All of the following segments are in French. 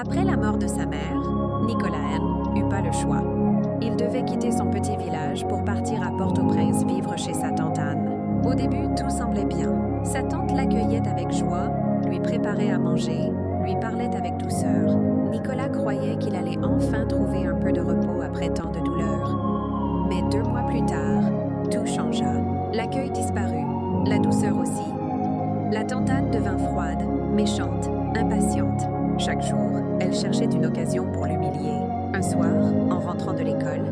Après la mort de sa mère, Nicolaën n'eut pas le choix. Il devait quitter son petit village pour partir à Port-au-Prince vivre chez sa tante Anne. Au début, tout semblait bien. Sa tante l'accueillait avec joie, lui préparait à manger, lui parlait avec douceur. Nicolas croyait qu'il allait enfin trouver un peu de repos après tant de douleur. Mais 2 mois plus tard, tout changea. L'accueil disparut, la douceur aussi. La tante Anne devint froide, méchante, impatiente. Chaque jour, elle cherchait une occasion pour l'humilier. Un soir, en rentrant de l'école,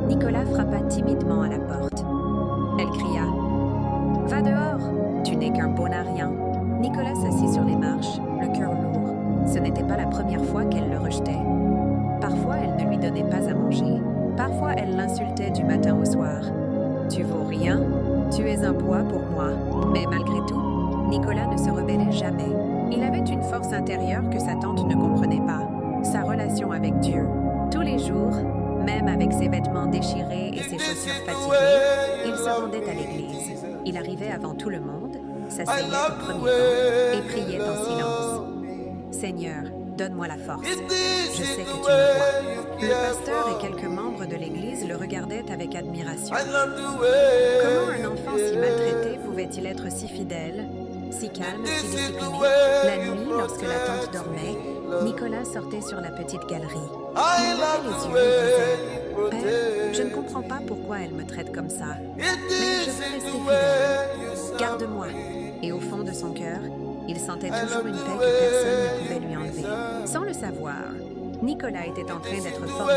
Nicolas frappa timidement à la porte. Elle cria « Va dehors, tu n'es qu'un bon à rien ». Nicolas s'assit sur les marches, le cœur lourd. Ce n'était pas la première fois qu'elle le rejetait. Parfois, elle ne lui donnait pas à manger. Parfois, elle l'insultait du matin au soir. « Tu vaux rien, tu es un poids pour moi ». Mais malgré tout, Nicolas ne se rebellait jamais. Il avait une force intérieure que sa tante ne comprenait pas, sa relation avec Dieu. Tous les jours, même avec ses vêtements déchirés et ses chaussures fatiguées, il se rendait à l'église. Il arrivait avant tout le monde, s'asseyait au premier banc et priait en silence. « Seigneur, donne-moi la force. Je sais que tu me vois. » Le pasteur et quelques membres de l'église le regardaient avec admiration. Comment un enfant si maltraité pouvait-il être si fidèle, si calme, si discipliné? La nuit, lorsque la tante dormait, Nicolas sortait sur la petite galerie. Il levait les yeux et disait « Père, je ne comprends pas pourquoi elle me traite comme ça, mais je veux rester fidèle. Garde-moi. » Et au fond de son cœur, il sentait toujours une paix que personne ne pouvait lui enlever. Sans le savoir, Nicolas était en train d'être formé,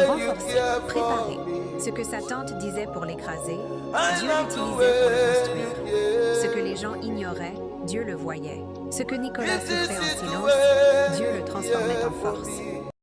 renforcé, préparé. Ce que sa tante disait pour l'écraser, Dieu l'utilisait pour le construire. Ce que les gens ignoraient, Dieu le voyait. Ce que Nicolas souffrait en silence, Dieu le transformait en force.